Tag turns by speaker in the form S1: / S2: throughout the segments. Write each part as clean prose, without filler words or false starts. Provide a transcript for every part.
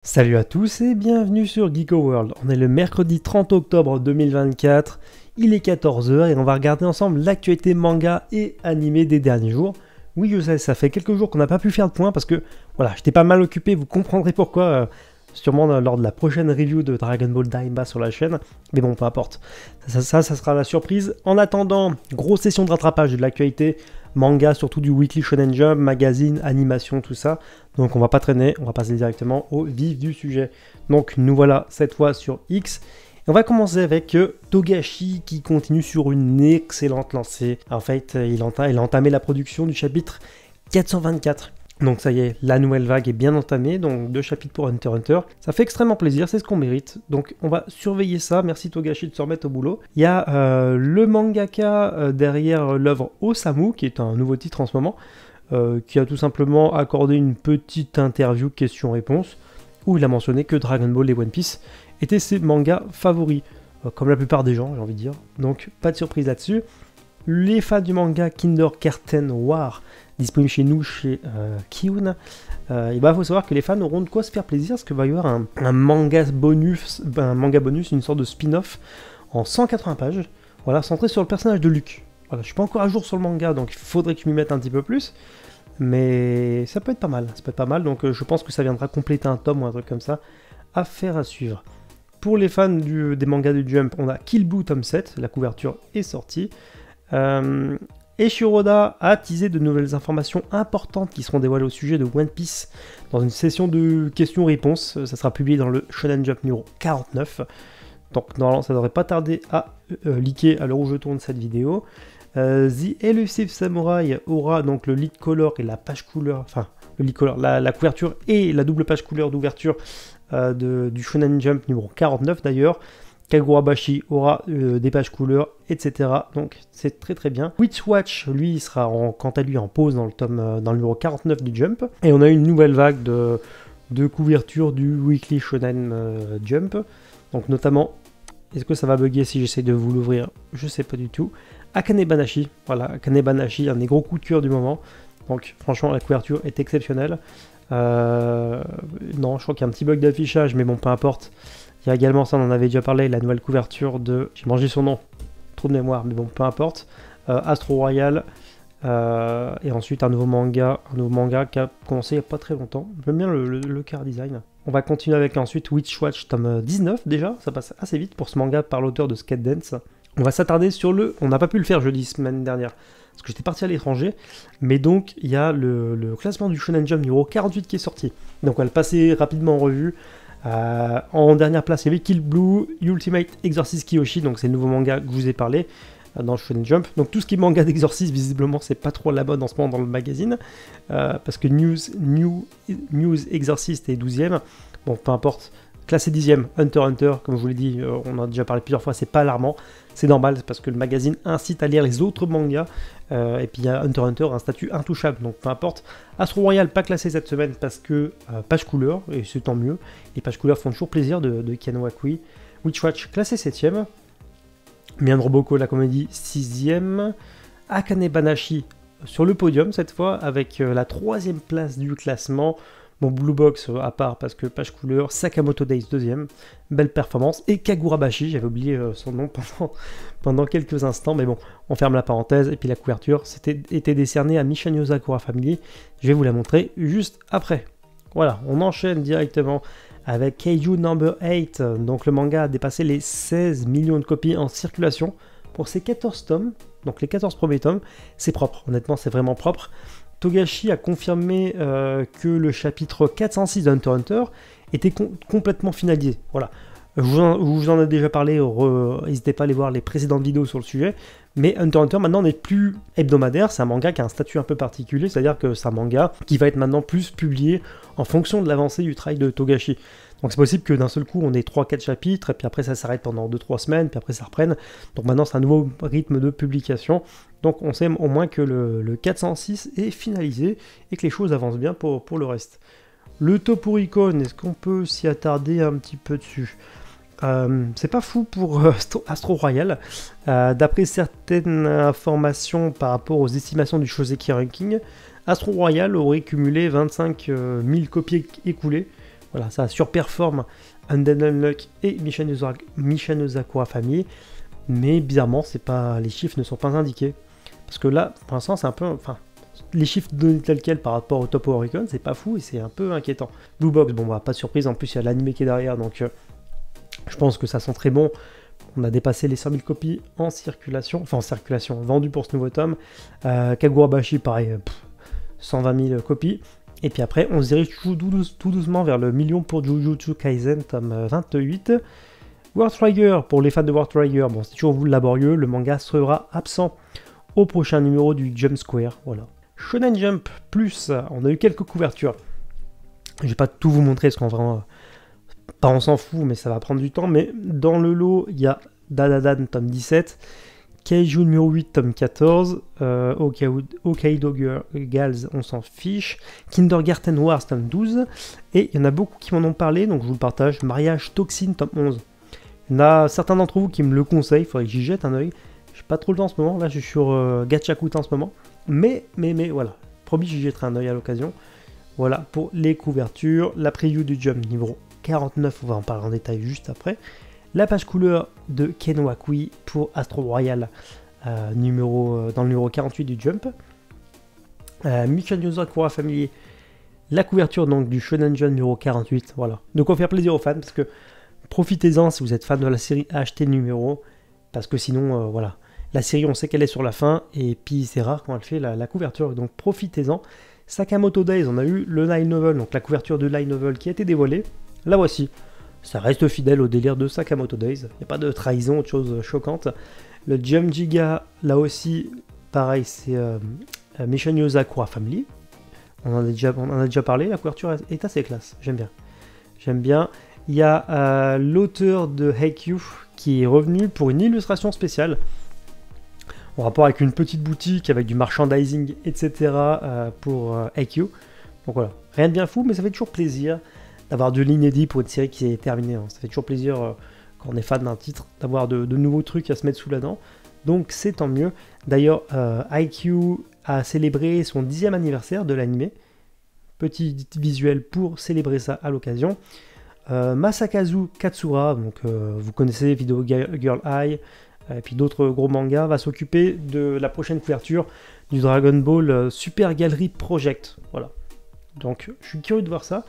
S1: Salut à tous et bienvenue sur Geeko World. On est le mercredi 30 octobre 2024, il est 14 h et on va regarder ensemble l'actualité manga et animé des derniers jours. Oui, je sais, ça fait quelques jours qu'on n'a pas pu faire de point parce que voilà, j'étais pas mal occupé, vous comprendrez pourquoi, sûrement lors de la prochaine review de Dragon Ball Daima sur la chaîne, mais bon, peu importe. Ça sera la surprise. En attendant, grosse session de rattrapage de l'actualité manga, surtout du Weekly Shonen Jump, magazine, animation, tout ça. Donc on va pas traîner, on va passer directement au vif du sujet. Donc nous voilà cette fois sur X. Et on va commencer avec Togashi qui continue sur une excellente lancée. En fait, il a entamé la production du chapitre 424. Donc ça y est, la nouvelle vague est bien entamée, donc 2 chapitres pour Hunter x Hunter. Ça fait extrêmement plaisir, c'est ce qu'on mérite. Donc on va surveiller ça, merci Togashi de se remettre au boulot. Il y a le mangaka derrière l'œuvre Osamu, qui est un nouveau titre en ce moment, qui a tout simplement accordé une petite interview question-réponse, où il a mentionné que Dragon Ball et One Piece étaient ses mangas favoris, comme la plupart des gens, j'ai envie de dire. Donc pas de surprise là-dessus. Les fans du manga Kinder Curtain War, disponible chez nous, chez Kiun, il faut savoir que les fans auront de quoi se faire plaisir, parce qu'il va y avoir un manga bonus, une sorte de spin-off en 180 pages, voilà, centré sur le personnage de Luke. Voilà, je suis pas encore à jour sur le manga, donc il faudrait que je m'y mette un petit peu plus, mais ça peut être pas mal, donc je pense que ça viendra compléter un tome ou un truc comme ça, affaire à suivre. Pour les fans des mangas de Jump, on a Kill Buu tome 7, la couverture est sortie. Et Shiroda a teasé de nouvelles informations importantes qui seront dévoilées au sujet de One Piece dans une session de questions-réponses. Ça sera publié dans le Shonen Jump numéro 49. Donc normalement ça devrait pas tarder à leaker à l'heure où je tourne cette vidéo. The Elusive Samurai aura donc le lead color et la page couleur, enfin le lead color, la couverture et la double page couleur d'ouverture du Shonen Jump numéro 49 d'ailleurs. Kagurabashi aura des pages couleurs, etc. Donc c'est très très bien. Witch Watch, lui, sera quant à lui en pause dans le numéro 49 du Jump. Et on a une nouvelle vague de couverture du Weekly Shonen Jump. Donc notamment, est-ce que ça va bugger si j'essaie de vous l'ouvrir? Je sais pas du tout. Akane Banashi, voilà, Akane Banashi, un des gros coups de cœur du moment. Donc franchement, la couverture est exceptionnelle. Non, je crois qu'il y a un petit bug d'affichage, mais bon, peu importe. Il y a également, ça on en avait déjà parlé, la nouvelle couverture de... J'ai mangé son nom, trop de mémoire, mais bon, peu importe. Astro Royal, et ensuite un nouveau manga qui a commencé il n'y a pas très longtemps. J'aime bien le car design. On va continuer avec ensuite Witch Watch tome 19 déjà, ça passe assez vite pour ce manga par l'auteur de Skate Dance. On va s'attarder sur on n'a pas pu le faire jeudi semaine dernière, parce que j'étais parti à l'étranger, mais donc il y a le classement du Shonen Jump numéro 48 qui est sorti. Donc on va le passer rapidement en revue. En dernière place, il y avait Kill Blue Ultimate Exorcist Kiyoshi, donc c'est le nouveau manga que je vous ai parlé dans le Shonen Jump. Donc tout ce qui est manga d'exorcisme, visiblement, c'est pas trop la mode en ce moment dans le magazine, parce que News Exorcist est 12ème. Bon, peu importe. Classé 10ème, Hunter x Hunter, comme je vous l'ai dit, on en a déjà parlé plusieurs fois, c'est pas alarmant, c'est normal, c'est parce que le magazine incite à lire les autres mangas, et puis il y a Hunter x Hunter, un statut intouchable, donc peu importe. Astro Royal, pas classé cette semaine parce que page couleur, et c'est tant mieux, les pages couleurs font toujours plaisir de Ken Wakui. Witch Watch, classé 7ème, Mian Roboko, la comédie, 6ème, Akane Banashi, sur le podium cette fois, avec la 3ème place du classement. Bon, Blue Box à part parce que page couleur, Sakamoto Days 2ème, belle performance, et Kagurabashi, j'avais oublié son nom pendant quelques instants, mais bon, on ferme la parenthèse, et puis la couverture était décernée à Michanyo Sakura Family, je vais vous la montrer juste après. Voilà, on enchaîne directement avec Keiju Number 8, donc le manga a dépassé les 16 millions de copies en circulation pour ses 14 tomes, donc les 14 premiers tomes, c'est propre, honnêtement c'est vraiment propre. Togashi a confirmé que le chapitre 406 de Hunter x Hunter était complètement finalisé. Voilà. Je vous en ai déjà parlé, n'hésitez pas à aller voir les précédentes vidéos sur le sujet. Mais Hunter x Hunter maintenant n'est plus hebdomadaire, c'est un manga qui a un statut un peu particulier, c'est-à-dire que c'est un manga qui va être maintenant plus publié en fonction de l'avancée du travail de Togashi. Donc c'est possible que d'un seul coup on ait 3-4 chapitres, et puis après ça s'arrête pendant 2-3 semaines, puis après ça reprenne. Donc maintenant c'est un nouveau rythme de publication. Donc on sait au moins que le 406 est finalisé, et que les choses avancent bien pour le reste. Le Topouricon, est-ce qu'on peut s'y attarder un petit peu dessus? C'est pas fou pour Astro Royal. D'après certaines informations par rapport aux estimations du Shoseki Ranking, Astro Royal aurait cumulé 25 000 copies écoulées Voilà, ça surperforme Undead Unluck et Mission Sakura Family, mais bizarrement, les chiffres ne sont pas indiqués. Parce que là, pour l'instant, c'est un peu... Enfin, les chiffres donnés tels quels par rapport au Top Oricon, c'est pas fou et c'est un peu inquiétant. Blue Box, bon, bah, pas de surprise, en plus, il y a l'anime qui est derrière, donc je pense que ça sent très bon. On a dépassé les 100 000 copies en circulation, vendues pour ce nouveau tome. Kagurabashi, pareil, 120 000 copies. Et puis après, on se dirige tout doucement vers le million pour Jujutsu Kaisen, tome 28. World Trigger, pour les fans de World Trigger, bon, c'est toujours laborieux, le manga sera absent au prochain numéro du Jump Square, voilà. Shonen Jump Plus, on a eu quelques couvertures. Je vais pas tout vous montrer, parce qu'en vrai, pas on s'en fout, mais ça va prendre du temps. Mais dans le lot, il y a Dadadan, tome 17, Kaiju numéro 8, tome 14, Hokkaido Girls, on s'en fiche, Kindergarten Wars, tome 12, et il y en a beaucoup qui m'en ont parlé, donc je vous le partage, Mariage Toxin, tome 11. Il y en a certains d'entre vous qui me le conseillent, il faudrait que j'y jette un oeil. J'ai pas trop le temps en ce moment, là je suis sur Gachakuta en ce moment, mais voilà, promis j'y jetterai un oeil à l'occasion. Voilà pour les couvertures, la preview du Jump niveau 49, on va en parler en détail juste après. La page couleur de Ken Wakui pour Astro Royal, dans le numéro 48 du Jump. Mission Sakura Family, la couverture donc du Shonen Jump numéro 48, voilà. De quoi faire plaisir aux fans, parce que profitez-en si vous êtes fan de la série, achetez le numéro, parce que sinon, voilà. La série, on sait qu'elle est sur la fin, et puis c'est rare quand elle fait la couverture, donc profitez-en. Sakamoto Days, on a eu le light novel, donc la couverture de light novel qui a été dévoilée. La voici. Ça reste fidèle au délire de Sakamoto Days. Il n'y a pas de trahison, autre chose choquante. Le Jump Giga, là aussi, pareil, c'est Mission Sakura Family. On en a déjà parlé. La couverture est assez classe. J'aime bien. Il y a l'auteur de Haikyuu qui est revenu pour une illustration spéciale. En rapport avec une petite boutique, avec du merchandising, etc. Pour Haikyuu. Donc voilà. Rien de bien fou, mais ça fait toujours plaisir d'avoir de l'inédit pour une série qui est terminée. Ça fait toujours plaisir quand on est fan d'un titre, d'avoir de nouveaux trucs à se mettre sous la dent. Donc c'est tant mieux. D'ailleurs, Haikyuu a célébré son 10e anniversaire de l'anime. Petit visuel pour célébrer ça à l'occasion. Masakazu Katsura, donc vous connaissez Video Girl Eye, et puis d'autres gros mangas, va s'occuper de la prochaine couverture du Dragon Ball Super Gallery Project. Voilà. Donc je suis curieux de voir ça.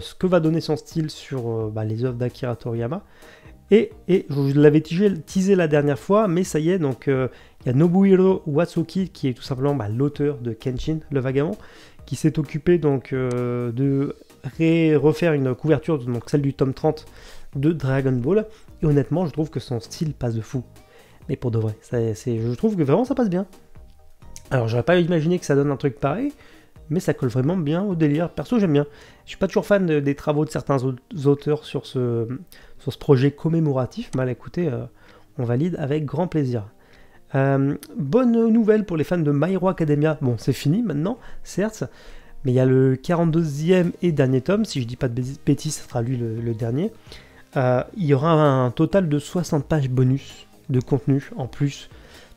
S1: Ce que va donner son style sur les œuvres d'Akira Toriyama. Et je l'avais teasé la dernière fois, mais ça y est, donc il y a Nobuhiro Watsuki, qui est tout simplement l'auteur de Kenshin, le Vagabond, qui s'est occupé donc de refaire une couverture, donc celle du tome 30 de Dragon Ball. Et honnêtement, je trouve que son style passe de fou. Mais pour de vrai, je trouve que vraiment ça passe bien. Alors j'aurais pas imaginé que ça donne un truc pareil, mais ça colle vraiment bien au délire. Perso, j'aime bien. Je suis pas toujours fan des travaux de certains auteurs sur ce projet commémoratif. Mal écouté, on valide avec grand plaisir. Bonne nouvelle pour les fans de My Hero Academia. Bon, c'est fini maintenant, certes, mais il y a le 42e et dernier tome. Si je dis pas de bêtises, ça sera lui le dernier. Il y aura un total de 60 pages bonus de contenu en plus.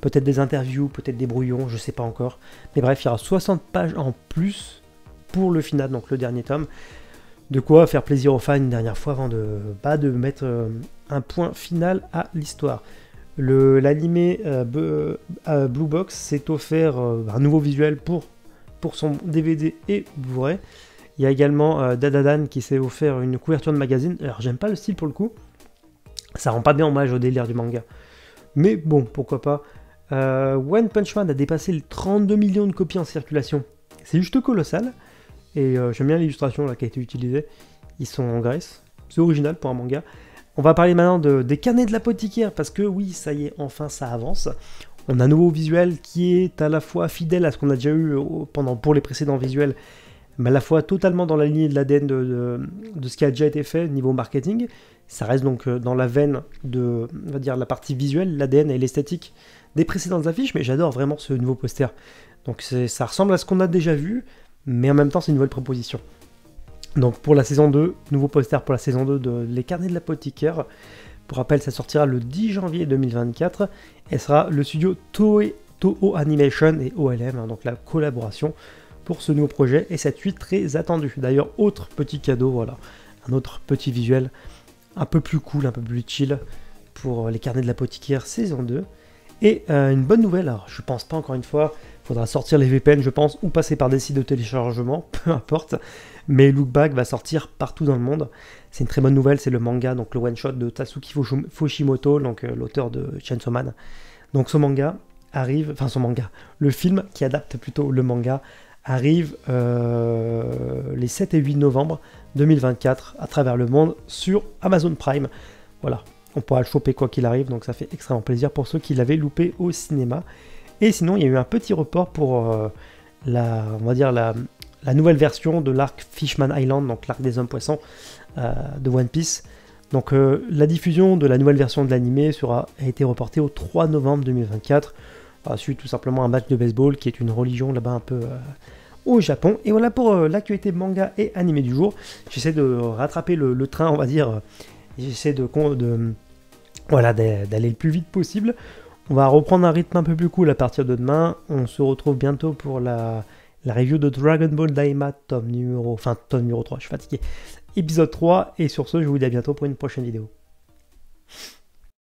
S1: Peut-être des interviews, peut-être des brouillons, je sais pas encore. Mais bref, il y aura 60 pages en plus pour le final, donc le dernier tome. De quoi faire plaisir aux fans une dernière fois avant de mettre un point final à l'histoire. L'anime Blue Box s'est offert un nouveau visuel pour son DVD et Blu-ray. Il y a également Dadadan qui s'est offert une couverture de magazine. Alors j'aime pas le style pour le coup. Ça rend pas bien hommage au délire du manga. Mais bon, pourquoi pas. One Punch Man a dépassé les 32 millions de copies en circulation. C'est juste colossal. Et j'aime bien l'illustration là, qui a été utilisée. Ils sont en Grèce. C'est original pour un manga. On va parler maintenant des carnets de l'apothicaire. Parce que oui, ça y est, enfin ça avance. On a un nouveau visuel qui est à la fois fidèle à ce qu'on a déjà eu pour les précédents visuels, mais à la fois totalement dans la lignée de l'ADN de ce qui a déjà été fait niveau marketing. Ça reste donc dans la veine de, on va dire, la partie visuelle, l'ADN et l'esthétique des précédentes affiches, mais j'adore vraiment ce nouveau poster. Donc ça ressemble à ce qu'on a déjà vu, mais en même temps c'est une nouvelle proposition. Donc pour la saison 2, nouveau poster pour la saison 2 de Les Carnets de l'Apothicaire. Pour rappel, ça sortira le 10 janvier 2024 et sera le studio Toho Animation et OLM, donc la collaboration pour ce nouveau projet et cette suite très attendue. D'ailleurs, autre petit cadeau, voilà, un autre petit visuel un peu plus cool, un peu plus chill pour les carnets de l'apothicaire saison 2. Et une bonne nouvelle, alors je pense pas encore une fois, il faudra sortir les VPN je pense, ou passer par des sites de téléchargement, peu importe, mais Look Back va sortir partout dans le monde. C'est une très bonne nouvelle, c'est le manga, donc le one-shot de Tatsuki Fushimoto, donc l'auteur de Chainsaw Man. Donc ce manga arrive, enfin son manga, le film qui adapte plutôt le manga, arrive les 7 et 8 novembre 2024 à travers le monde sur Amazon Prime. Voilà, on pourra le choper quoi qu'il arrive, donc ça fait extrêmement plaisir pour ceux qui l'avaient loupé au cinéma. Et sinon, il y a eu un petit report pour on va dire la nouvelle version de l'arc Fishman Island, donc l'arc des hommes poissons de One Piece. Donc la diffusion de la nouvelle version de l'animé a été reportée au 3 novembre 2024, suite tout simplement à un match de baseball qui est une religion là-bas un peu au Japon. Et voilà pour l'actualité manga et animé du jour. J'essaie de rattraper le train, on va dire. J'essaie d'aller le plus vite possible. On va reprendre un rythme un peu plus cool à partir de demain. On se retrouve bientôt pour la review de Dragon Ball Daima, tome numéro 3, je suis fatigué. Épisode 3, et sur ce, je vous dis à bientôt pour une prochaine vidéo.